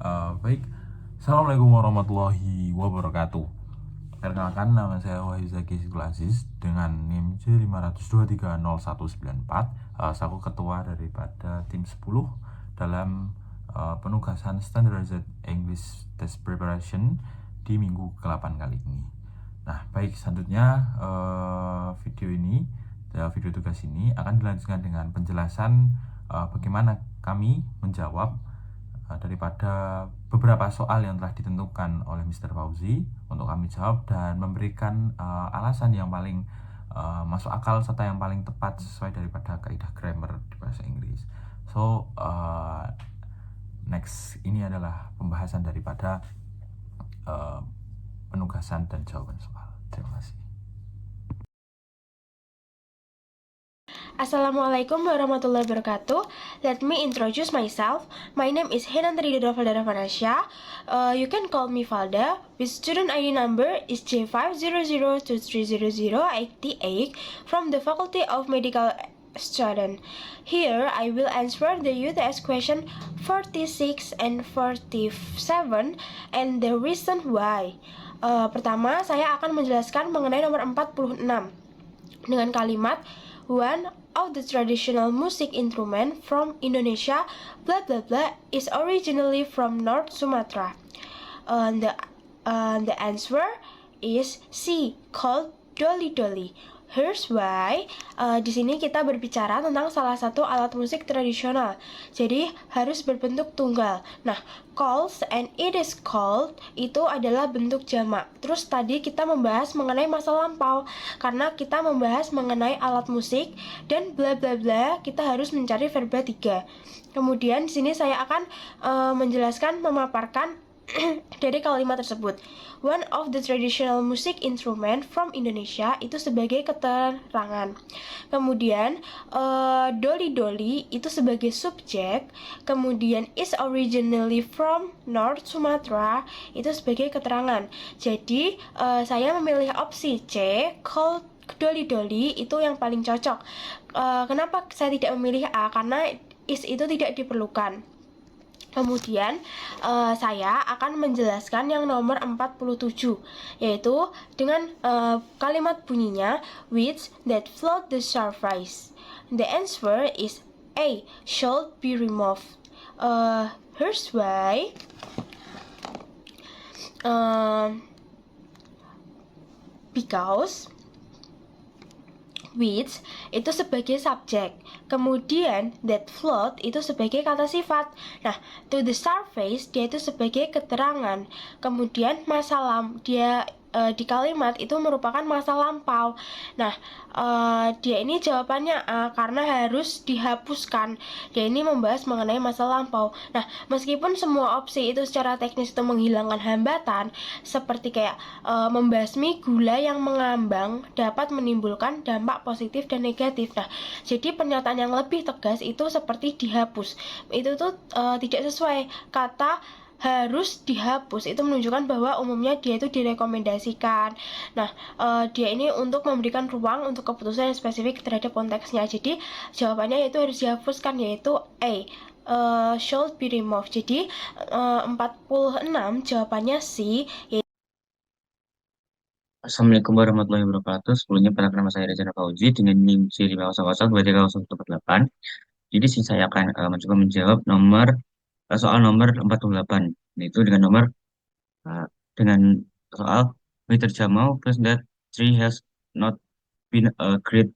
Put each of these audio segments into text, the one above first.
Baik, Assalamualaikum warahmatullahi wabarakatuh. Perkenalkan, nama saya Wahyu Zaki Aziz dengan NIM J502301194. Selaku ketua daripada tim 10 dalam penugasan Standardized English Test Preparation di minggu ke-8 kali ini. Nah, baik, selanjutnya video tugas ini akan dilanjutkan dengan penjelasan bagaimana kami menjawab daripada beberapa soal yang telah ditentukan oleh Mr. Fauzi untuk kami jawab dan memberikan alasan yang paling masuk akal serta yang paling tepat sesuai daripada kaidah grammar di bahasa Inggris. So, next ini adalah pembahasan daripada penugasan dan jawaban soal. Terima kasih. Assalamualaikum warahmatullahi wabarakatuh. Let me introduce myself. My name is Henantri Valda Vanasya. You can call me Valda. With student ID number is J500230088 from the Faculty of Medical Student. Here I will answer the UTS question 46 and 47 and the reason why. Pertama, saya akan menjelaskan mengenai nomor 46 dengan kalimat one of the traditional music instrument from Indonesia, blah blah blah, is originally from North Sumatra. The answer is C, called Doli Doli. Here's why. Di sini kita berbicara tentang salah satu alat musik tradisional. Jadi harus berbentuk tunggal. Nah, calls and it is called itu adalah bentuk jamak. Terus tadi kita membahas mengenai masa lampau karena kita membahas mengenai alat musik dan bla bla bla kita harus mencari verba 3. Kemudian di sini saya akan menjelaskan memaparkan dari kalimat tersebut. One of the traditional music instrument from Indonesia itu sebagai keterangan. Kemudian Doli Doli itu sebagai subjek. Kemudian is originally from North Sumatra itu sebagai keterangan. Jadi saya memilih opsi C, called Doli Doli itu yang paling cocok. Kenapa saya tidak memilih A? Karena is itu tidak diperlukan. Kemudian saya akan menjelaskan yang nomor 47, yaitu dengan kalimat bunyinya which that float the surface. The answer is A, should be removed. Here's why. Because which itu sebagai subjek, kemudian that float itu sebagai kata sifat. Nah, to the surface dia itu sebagai keterangan, kemudian dia di kalimat itu merupakan masa lampau. Nah, dia ini jawabannya A karena harus dihapuskan. Dia ini membahas mengenai masa lampau. Nah, meskipun semua opsi itu secara teknis itu menghilangkan hambatan, seperti kayak membasmi gula yang mengambang dapat menimbulkan dampak positif dan negatif. Nah, jadi pernyataan yang lebih tegas itu seperti dihapus. Itu tuh tidak sesuai. Kata harus dihapus itu menunjukkan bahwa umumnya dia itu direkomendasikan. Nah, dia ini untuk memberikan ruang untuk keputusan yang spesifik terhadap konteksnya. Jadi jawabannya itu harus dihapuskan, yaitu A, should be removed. Jadi 46 jawabannya C. Assalamualaikum warahmatullahi wabarakatuh. Sebelumnya perkenalkan nama saya Reza Fauzi dengan NIM C500230088. Jadi saya akan mencoba menjawab soal nomor 48. Itu dengan uh, dengan soal Mr. Jamal plus that three has not been a great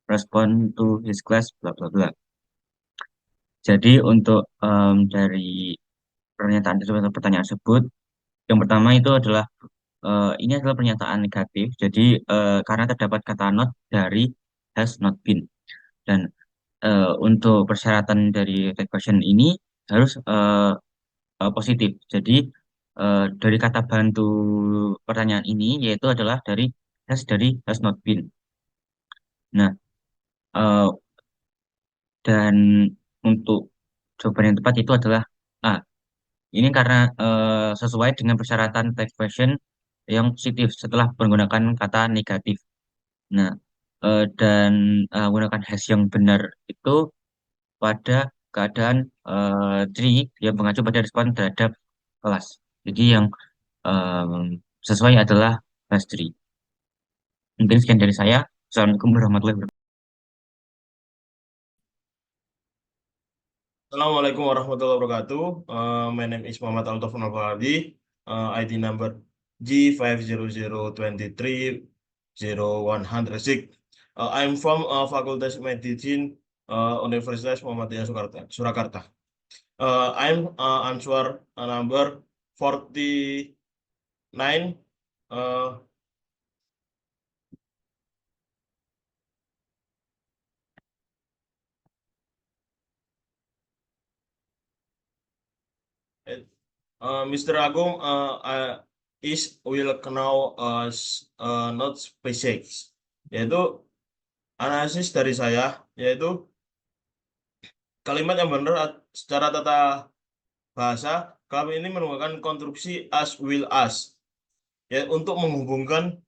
response to his class bla bla bla. Jadi untuk dari pernyataan tersebut atau pertanyaan tersebut, yang pertama itu adalah ini adalah pernyataan negatif. Jadi karena terdapat kata not dari has not been, dan untuk persyaratan dari take question ini harus positif. Jadi dari kata bantu pertanyaan ini yaitu adalah dari has not been. Nah, eh, dan untuk jawaban yang tepat itu adalah A. Ini karena sesuai dengan persyaratan text question yang positif setelah menggunakan kata negatif. Nah, dan menggunakan has yang benar itu pada keadaan tree yang mengacu pada respon terhadap kelas. Jadi yang sesuai adalah Basri. Mungkin sekian dari saya. Assalamualaikum warahmatullahi wabarakatuh. Assalamualaikum warahmatullahi wabarakatuh. My name is Muhammad Altaf Nalfadi. ID number G5002300106. I'm from Fakultas Medicine, Universitas Muhammadiyah Surakarta. I'm answer number 49. Uh, Mr. Agung is will know not SpaceX, yaitu analisis dari saya, yaitu kalimat yang benar secara tata bahasa. Kami ini menggunakan konstruksi as will as, ya, untuk menghubungkan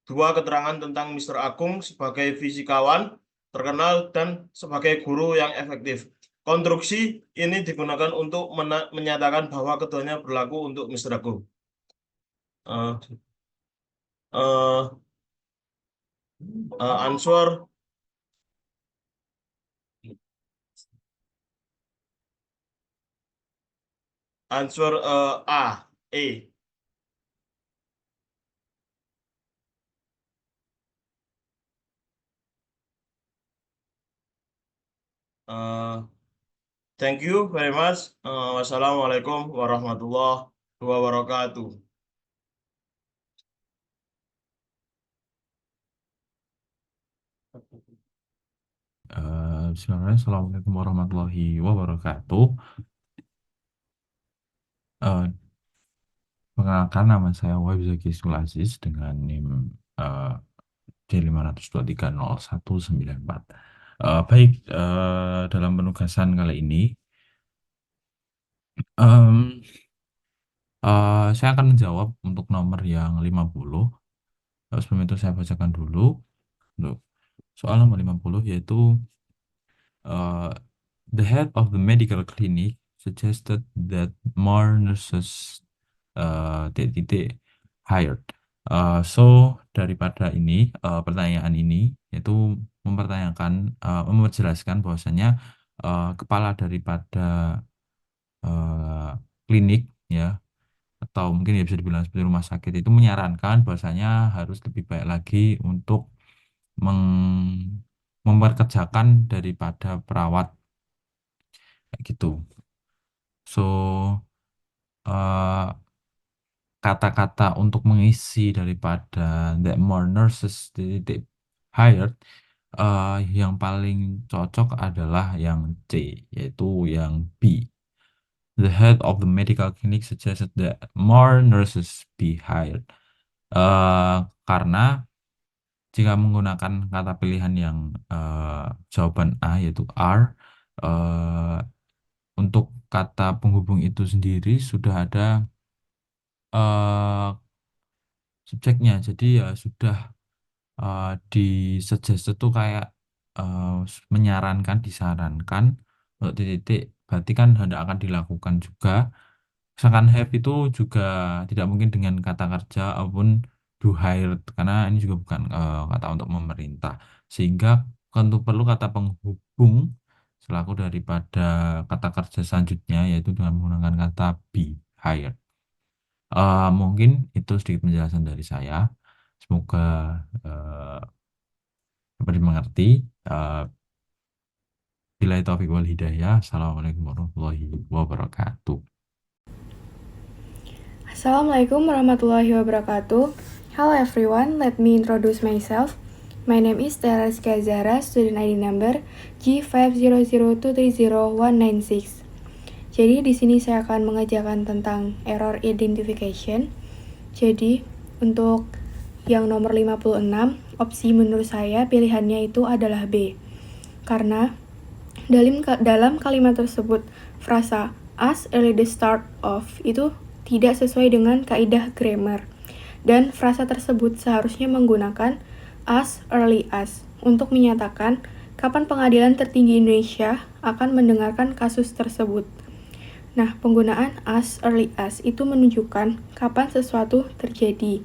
dua keterangan tentang Mr. Agung sebagai fisikawan terkenal dan sebagai guru yang efektif. Konstruksi ini digunakan untuk menyatakan bahwa keduanya berlaku untuk Mr. Agung. Uh, uh, answer A, E. Uh, Thank you very much. Wassalamualaikum warahmatullahi wabarakatuh. Bismillahirrahmanirrahim. Assalamualaikum warahmatullahi wabarakatuh. Perkenalkan, nama saya Wahib Zaki Sulasis dengan NIM D5230194. Baik, dalam penugasan kali ini saya akan menjawab untuk nomor yang 50. Sebelum itu saya bacakan dulu untuk soal nomor 50, yaitu the head of the medical clinic suggested that more nurses hired. So daripada ini pertanyaan ini yaitu mempertanyakan, menjelaskan bahwasanya kepala daripada klinik, ya, atau mungkin ya bisa dibilang seperti rumah sakit, itu menyarankan bahwasanya harus lebih baik lagi untuk memperkerjakan daripada perawat, kayak gitu. So kata-kata untuk mengisi daripada that more nurses hired, yang paling cocok adalah yang C, yaitu yang B. The head of the medical clinic suggested that more nurses be hired. Karena jika menggunakan kata pilihan yang jawaban A, yaitu R, untuk kata penghubung itu sendiri sudah ada subjeknya, jadi ya sudah di suggest itu kayak menyarankan, disarankan untuk titik, berarti kan hendak akan dilakukan juga. Sedangkan have itu juga tidak mungkin dengan kata kerja ataupun do hired, karena ini juga bukan kata untuk memerintah, sehingga tentu perlu kata penghubung selaku daripada kata kerja selanjutnya, yaitu dengan menggunakan kata be hired. Mungkin itu sedikit penjelasan dari saya. Semoga dapat dimengerti. Billahi taufiq wal hidayah. Assalamualaikum warahmatullahi wabarakatuh. Assalamualaikum warahmatullahi wabarakatuh. Hello everyone, let me introduce myself. My name is Tera Rizky Azhara, student ID number G5002300196. Jadi di sini saya akan mengajarkan tentang error identification. Jadi untuk yang nomor 56, opsi menurut saya pilihannya itu adalah B. Karena dalam kalimat tersebut frasa as early the start of itu tidak sesuai dengan kaidah grammar. Dan frasa tersebut seharusnya menggunakan as early as untuk menyatakan kapan pengadilan tertinggi Indonesia akan mendengarkan kasus tersebut. Nah, penggunaan as early as itu menunjukkan kapan sesuatu terjadi.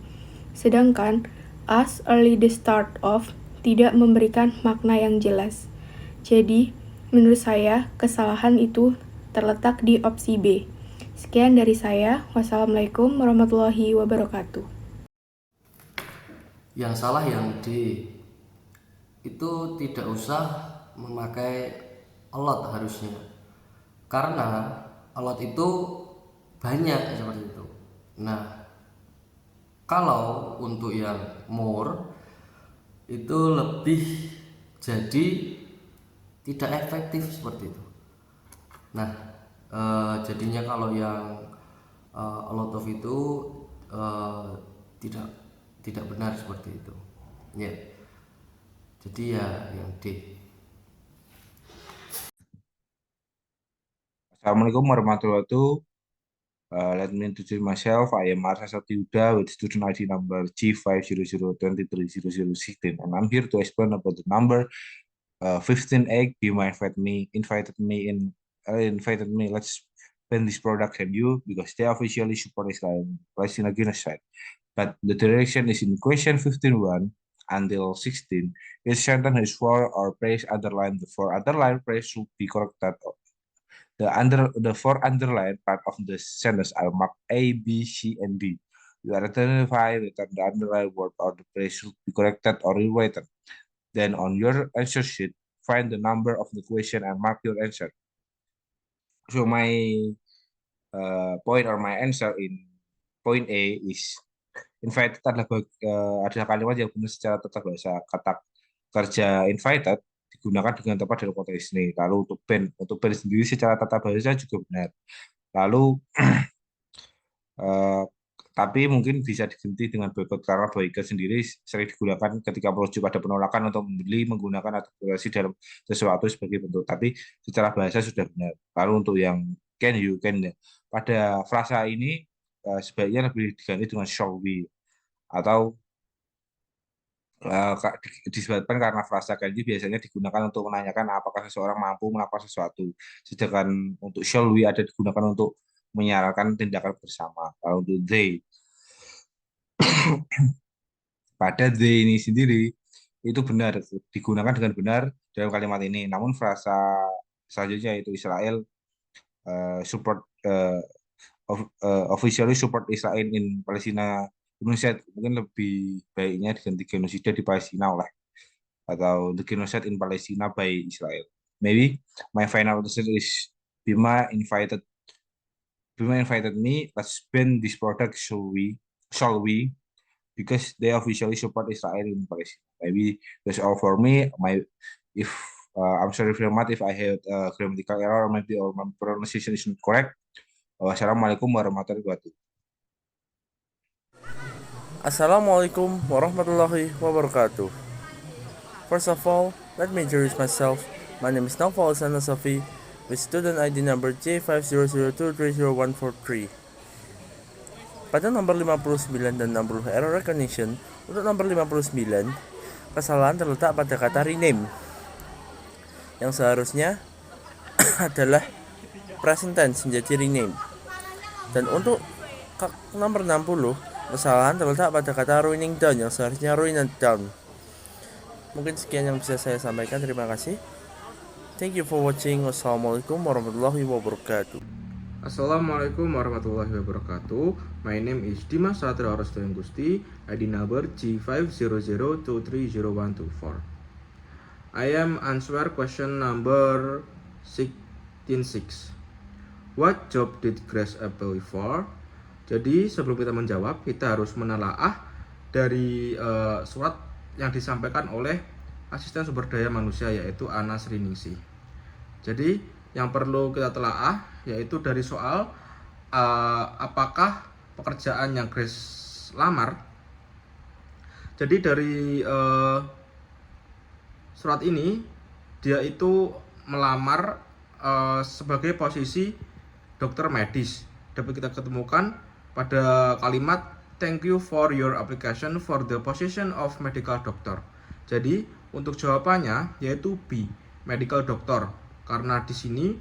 Sedangkan as early the start of tidak memberikan makna yang jelas. Jadi, menurut saya kesalahan itu terletak di opsi B. Sekian dari saya. Wassalamualaikum warahmatullahi wabarakatuh. Yang salah yang D. Itu tidak usah memakai a lot harusnya. Karena a lot itu banyak seperti itu. Nah, kalau untuk yang more itu lebih jadi tidak efektif seperti itu. Nah, jadinya kalau yang a lot of itu tidak benar seperti itu. Ya. Jadi ya yang D. Assalamualaikum warahmatullahi wabarakatuh. Let me introduce myself. I am Arsa Satyuda with student ID number G500230016, and I'm here to explain about the number 15A. Bima invited me. Let's spend this product and you because they officially support Israel Palestine genocide. But the direction is in question 15.1 until 16. Each sentence has 4 or phrase underlined. The 4 underlined phrase should be corrected. The 4 underlined part of the sentence are marked A, B, C, and D. You are identify whether the underlined word or the phrase should be corrected or rewritten. Then on your answer sheet, find the number of the question and mark your answer. So my point or my answer in point A is invited adalah kalimat yang benar secara tata bahasa. Kata kerja invited digunakan dengan tepat dalam konteks ini. Lalu untuk band sendiri secara tata bahasa juga benar. Lalu tapi mungkin bisa diganti dengan boycott karena boycott sendiri sering digunakan ketika merujuk pada penolakan untuk membeli, menggunakan atau berorasi dalam sesuatu sebagai bentuk. Tapi secara bahasa sudah benar. Lalu untuk yang can you can pada frasa ini sebaiknya lebih diganti dengan shall we atau disebabkan karena frasa can you biasanya digunakan untuk menanyakan apakah seseorang mampu melakukan sesuatu. Sedangkan untuk shall we ada digunakan untuk menyarankan tindakan bersama. Kalau untuk they, pada they ini sendiri itu benar digunakan dengan benar dalam kalimat ini. Namun frasa selanjutnya yaitu Israel support officially support Israel in Palestina genocide, mungkin lebih baiknya diganti genosida di Palestina oleh atau the genocide in Palestina by Israel. Maybe my final answer is Bima invited me. Let's ban this product, shall we? Because they officially support Israel in Palestine. Maybe that's all for me. I'm sorry very much if I had a grammatical error, maybe or my pronunciation is not correct. Wassalamualaikum warahmatullahi wabarakatuh. Assalamualaikum warahmatullahi wabarakatuh. First of all, let me introduce myself. My name is Naufal Sana Safi with student ID number J500230143. Pada nomor 59 dan 60 error recognition, untuk nomor 59, kesalahan terletak pada kata rename yang seharusnya adalah present tense menjadi rename. Dan untuk nomor 60, kesalahan terletak pada kata ruining down yang seharusnya ruined down. Mungkin sekian yang bisa saya sampaikan. Terima kasih. Thank you for watching. Wassalamualaikum warahmatullahi wabarakatuh. Assalamualaikum warahmatullahi wabarakatuh. My name is Dimas Satrio Restoyan Gusti, ID number G500230124. I am answer question number 166. What job did Grace apply for? Jadi sebelum kita menjawab, kita harus menelaah dari surat yang disampaikan oleh asisten sumber daya manusia yaitu Anas Riningsih. Jadi yang perlu kita telaah yaitu dari soal apakah pekerjaan yang Grace lamar. Jadi dari surat ini dia itu melamar sebagai posisi dokter medis. Dapat kita ketemukan pada kalimat thank you for your application for the position of medical doctor. Jadi untuk jawabannya yaitu B, medical doctor. Karena di sini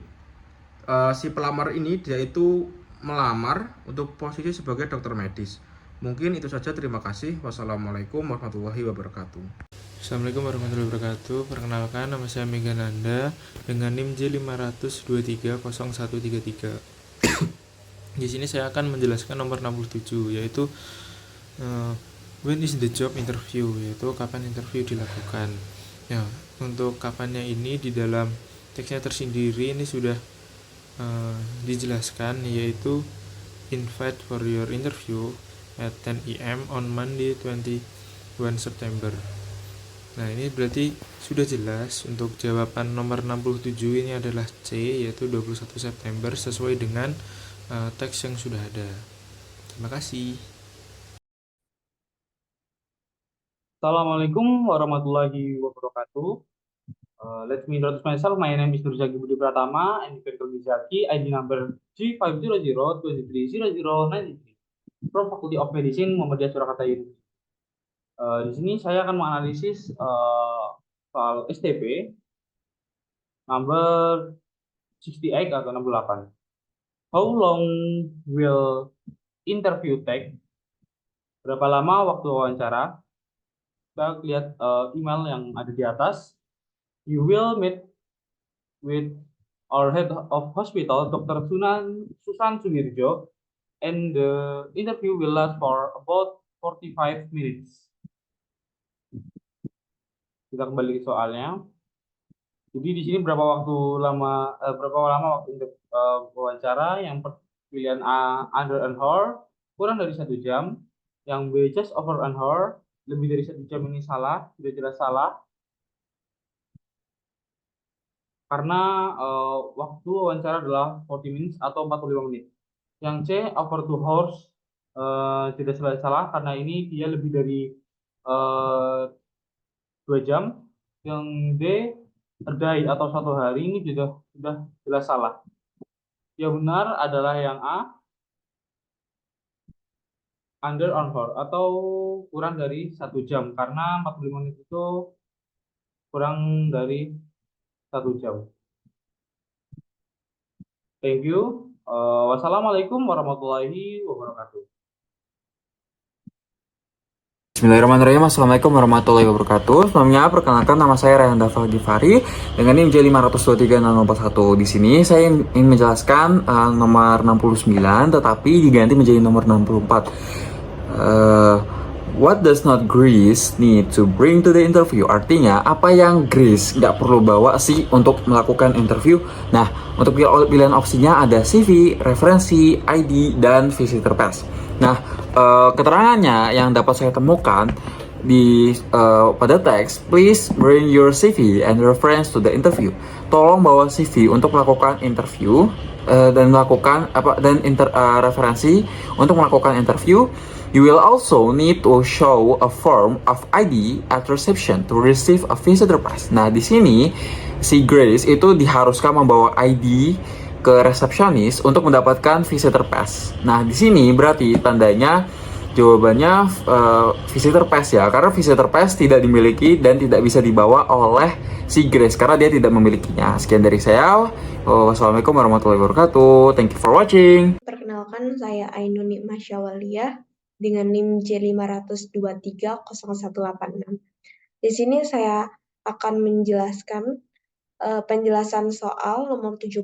si pelamar ini dia itu melamar untuk posisi sebagai dokter medis. Mungkin itu saja, terima kasih. Wassalamualaikum warahmatullahi wabarakatuh. Assalamualaikum warahmatullahi wabarakatuh. Perkenalkan, nama saya Mega Nanda dengan NIM J5230133. Di sini saya akan menjelaskan nomor 67, yaitu when is the job interview, yaitu kapan interview dilakukan. Ya, untuk kapannya ini di dalam teksnya tersendiri ini sudah dijelaskan, yaitu invite for your interview at 10 AM on Monday 21 September. Nah, ini berarti sudah jelas. Untuk jawaban nomor 67 ini adalah C, yaitu 21 September sesuai dengan teks yang sudah ada. Terima kasih. Assalamualaikum warahmatullahi wabarakatuh. Let me introduce myself. My name is Nurzaki Budi Pratama, and Nizaki, ID number G500230093 from Faculty of Medicine, Muhammadiyah Surakarta University. Di sini saya akan menganalisis soal STP number 68 atau 68. How long will interview take? Berapa lama waktu wawancara? Kita lihat email yang ada di atas. You will meet with our head of hospital, Dr. Susan Sunirjo, and the interview will last for about 45 minutes. Kita kembali ke soalnya. Jadi di sini berapa lama waktu untuk wawancara? Yang pilihan A under an hour, kurang dari 1 jam. Yang B just over an hour, lebih dari 1 jam. Ini salah, sudah jelas salah. Karena waktu wawancara adalah 40 minutes atau 45 menit. Yang C over 2 hours tidak salah karena ini dia lebih dari 2 jam. Yang D a day atau 1 hari ini juga sudah jelas salah. Yang benar adalah yang A under an hour atau kurang dari 1 jam karena 45 menit itu kurang dari 1 jam. Thank you. Wassalamualaikum warahmatullahi wabarakatuh. Bismillahirrahmanirrahim. Assalamualaikum warahmatullahi wabarakatuh. Sebelumnya perkenalkan, nama saya Rayhan Dafal Gifari dengan NIM J5236041. Di sini saya ingin menjelaskan nomor 69 tetapi diganti menjadi nomor 64. What does not Greece need to bring to the interview? Artinya, apa yang Greece nggak perlu bawa sih untuk melakukan interview? Nah, untuk pilihan opsinya ada CV, referensi, ID, dan visitor pass. Nah, keterangannya yang dapat saya temukan pada teks, please bring your CV and reference to the interview. Tolong bawa CV untuk melakukan interview dan melakukan referensi untuk melakukan interview. You will also need to show a form of ID at reception to receive a visitor pass. Nah, di sini si Grace itu diharuskan membawa ID ke resepsionis untuk mendapatkan visitor pass. Nah, di sini berarti tandanya jawabannya visitor pass ya, karena visitor pass tidak dimiliki dan tidak bisa dibawa oleh si Grace karena dia tidak memilikinya. Sekian dari saya. Wassalamualaikum warahmatullahi wabarakatuh. Thank you for watching. Perkenalkan, saya Ainuni Masyawaliyah dengan NIM J5230186. Di sini saya akan menjelaskan penjelasan soal nomor 70.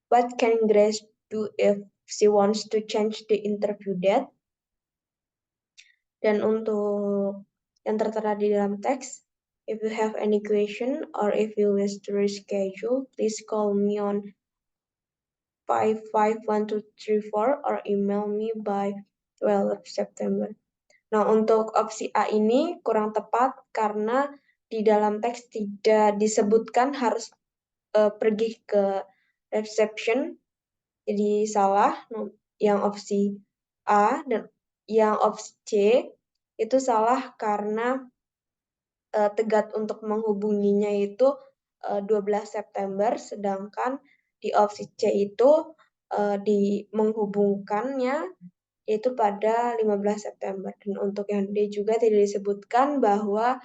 What can Grace do if she wants to change the interview date? Dan untuk yang tertera di dalam teks, if you have any question or if you wish to reschedule, please call me on 551234 or email me by 12 September. Nah, untuk opsi A ini kurang tepat karena di dalam teks tidak disebutkan harus pergi ke reception. Jadi salah yang opsi A, dan yang opsi C itu salah karena tegat untuk menghubunginya itu 12 September, sedangkan di opsi C itu menghubungkannya yaitu pada 15 September. Dan untuk yang D juga tidak disebutkan bahwa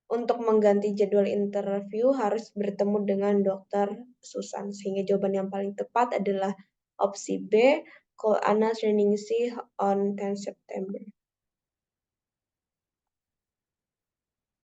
untuk mengganti jadwal interview harus bertemu dengan Dr. Susan. Sehingga jawaban yang paling tepat adalah opsi B, call Anna training C on 10 September.